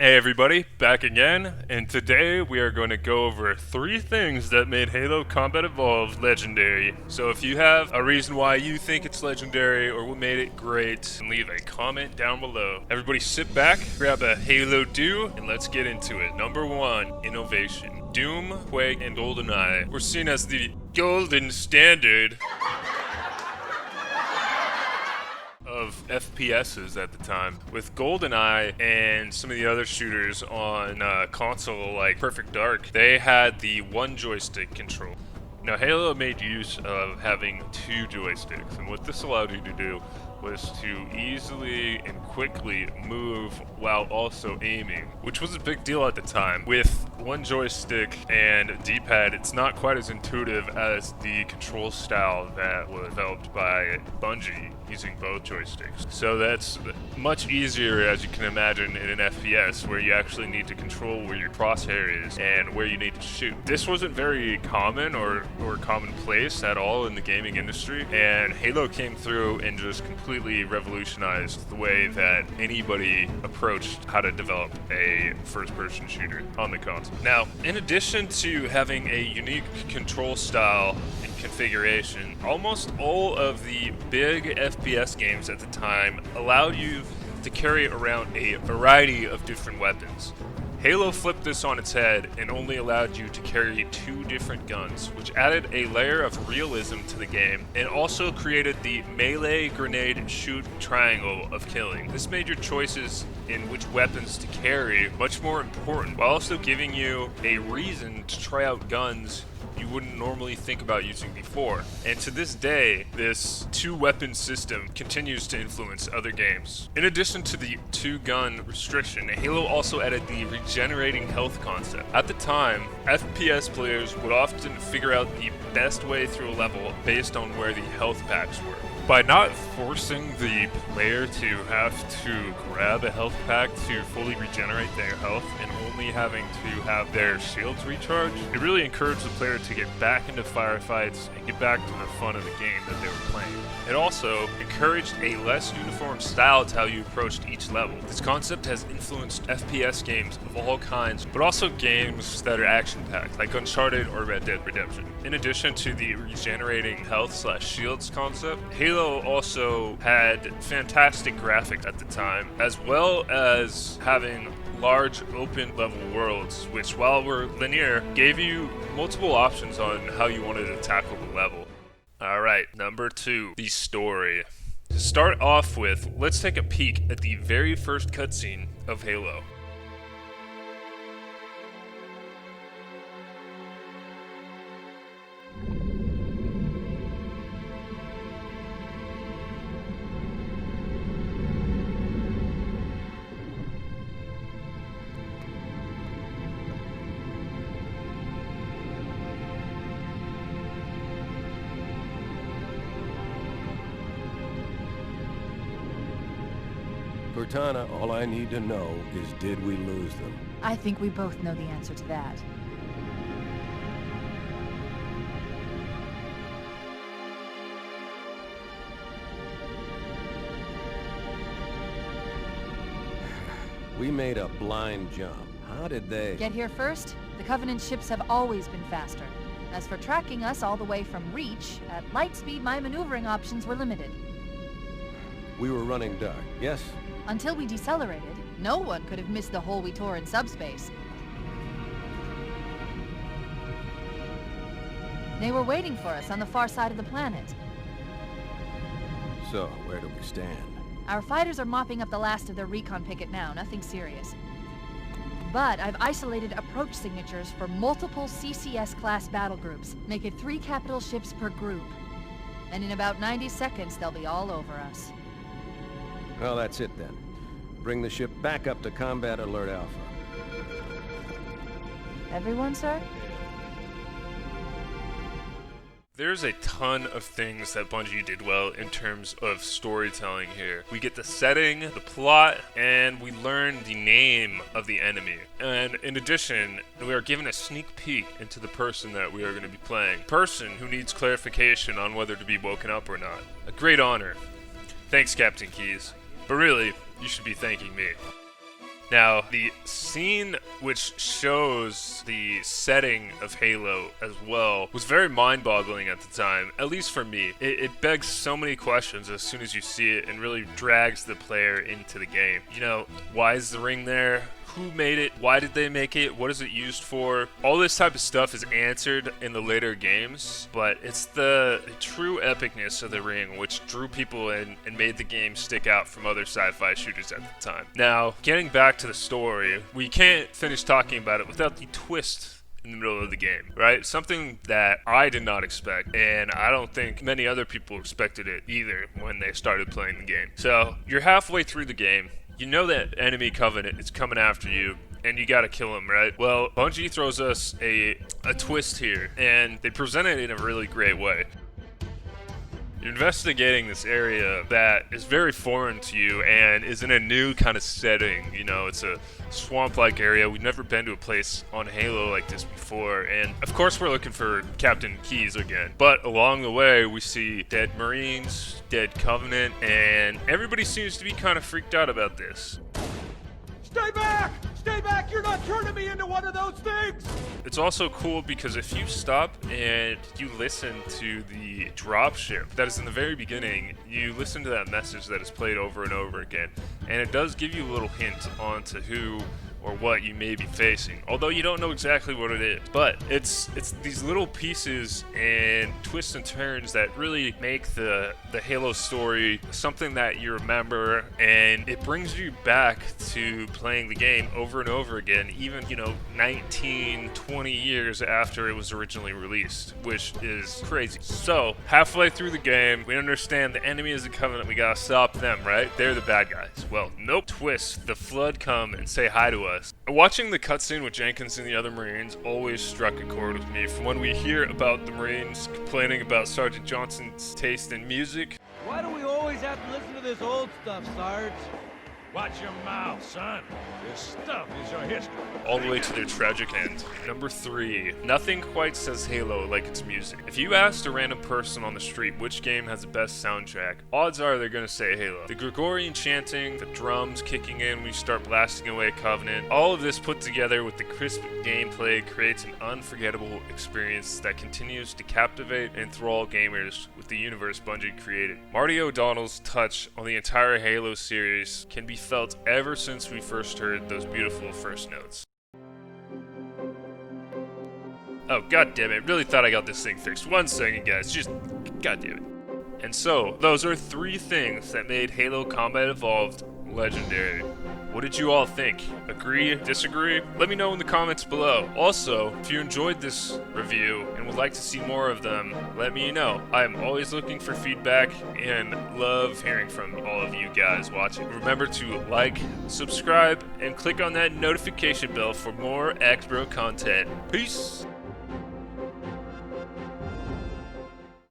Hey everybody, back again, and today we are going to go over 3 things that made Halo Combat Evolved legendary. So if you have a reason why you think it's legendary or what made it great, leave a comment down below. Everybody sit back, grab a Halo Dew, and let's get into it. Number 1, innovation. Doom, Quake, and GoldenEye were seen as the golden standard of FPSs at the time. With GoldenEye and some of the other shooters on console like Perfect Dark, they had the one joystick control. Now Halo made use of having 2 joysticks, and what this allowed you to do was to easily and quickly move while also aiming, which was a big deal at the time. With one joystick and D-pad, it's not quite as intuitive as the control style that was developed by Bungie using both joysticks. So that's much easier, as you can imagine, in an FPS where you actually need to control where your crosshair is and where you need to shoot. This wasn't very common or commonplace at all in the gaming industry, and Halo came through and just completely revolutionized the way that anybody approached how to develop a first-person shooter on the console. Now, in addition to having a unique control style and configuration, almost all of the big FPS games at the time allowed you to carry around a variety of different weapons. Halo flipped this on its head and only allowed you to carry 2 different guns, which added a layer of realism to the game and also created the melee grenade shoot triangle of killing. This made your choices in which weapons to carry much more important, while also giving you a reason to try out guns you wouldn't normally think about using before. And to this day, this 2-weapon system continues to influence other games. In addition to the 2-gun restriction, Halo also added the regenerating health concept. At the time, FPS players would often figure out the best way through a level based on where the health packs were. By not forcing the player to have to grab a health pack to fully regenerate their health and only having to have their shields recharged, it really encouraged the player to get back into firefights and get back to the fun of the game that they were playing. It also encouraged a less uniform style to how you approached each level. This concept has influenced FPS games of all kinds, but also games that are action-packed, like Uncharted or Red Dead Redemption. In addition to the regenerating health/shields concept, Halo also had fantastic graphics at the time, as well as having large open level worlds, which while were linear, gave you multiple options on how you wanted to tackle the level. Alright, number 2, the story. To start off with, let's take a peek at the very first cutscene of Halo. Cortana, all I need to know is, did we lose them? I think we both know the answer to that. We made a blind jump. How did they... Get here first? The Covenant ships have always been faster. As for tracking us all the way from Reach, at light speed my maneuvering options were limited. We were running dark, yes? Until we decelerated, no one could have missed the hole we tore in subspace. They were waiting for us on the far side of the planet. So, where do we stand? Our fighters are mopping up the last of their recon picket now, nothing serious. But I've isolated approach signatures for multiple CCS-class battle groups. Make it 3 capital ships per group. And in about 90 seconds, they'll be all over us. Well, that's it then. Bring the ship back up to Combat Alert Alpha. Everyone, sir? There's a ton of things that Bungie did well in terms of storytelling here. We get the setting, the plot, and we learn the name of the enemy. And in addition, we are given a sneak peek into the person that we are going to be playing. Person who needs clarification on whether to be woken up or not. A great honor. Thanks, Captain Keyes. But really, you should be thanking me. Now, the scene which shows the setting of Halo as well was very mind-boggling at the time, at least for me. It begs so many questions as soon as you see it and really drags the player into the game. You know, why is the ring there? Who made it? Why did they make it? What is it used for? All this type of stuff is answered in the later games, but it's the true epicness of the ring which drew people in and made the game stick out from other sci-fi shooters at the time. Now, getting back to the story, we can't finish talking about it without the twist in the middle of the game, right? Something that I did not expect, and I don't think many other people expected it either when they started playing the game. So, you're halfway through the game. You know that enemy Covenant is coming after you, and you gotta kill him, right? Well, Bungie throws us a twist here, and they present it in a really great way. You're investigating this area that is very foreign to you and is in a new kind of setting. You know, it's a swamp-like area. We've never been to a place on Halo like this before, and of course we're looking for Captain Keyes again. But along the way, we see dead Marines, dead Covenant, and everybody seems to be kind of freaked out about this. Stay back! Stay back! You're not turning me into one of those things! It's also cool because if you stop and you listen to the dropship that is in the very beginning, you listen to that message that is played over and over again, and it does give you a little hint onto who or what you may be facing, although you don't know exactly what it is. But it's these little pieces and twists and turns that really make the Halo story something that you remember, and it brings you back to playing the game over and over again, even 19, 20 years after it was originally released, which is crazy. So halfway through the game, we understand the enemy is the Covenant. We gotta stop them, right? They're the bad guys. Well, nope. Twist. The Flood come and say hi to us. Watching the cutscene with Jenkins and the other Marines always struck a chord with me. From when we hear about the Marines complaining about Sergeant Johnson's taste in music. Why do we always have to listen to this old stuff, Sarge? Watch your mouth, son. This stuff is your history. All the way to their tragic end. Number 3. Nothing quite says Halo like its music. If you asked a random person on the street which game has the best soundtrack, odds are they're gonna say Halo. The Gregorian chanting, the drums kicking in when you start blasting away Covenant, all of this put together with the crisp gameplay creates an unforgettable experience that continues to captivate and enthrall gamers with the universe Bungie created. Marty O'Donnell's touch on the entire Halo series can be felt ever since we first heard those beautiful first notes. Oh, god damn it. Really thought I got this thing fixed. 1 second, guys. Just god damn it. And so, those are 3 things that made Halo Combat Evolved legendary. What did you all think? Agree? Disagree? Let me know in the comments below. Also, if you enjoyed this review and would like to see more of them, let me know. I am always looking for feedback and love hearing from all of you guys watching. Remember to like, subscribe, and click on that notification bell for more Axbro content. Peace!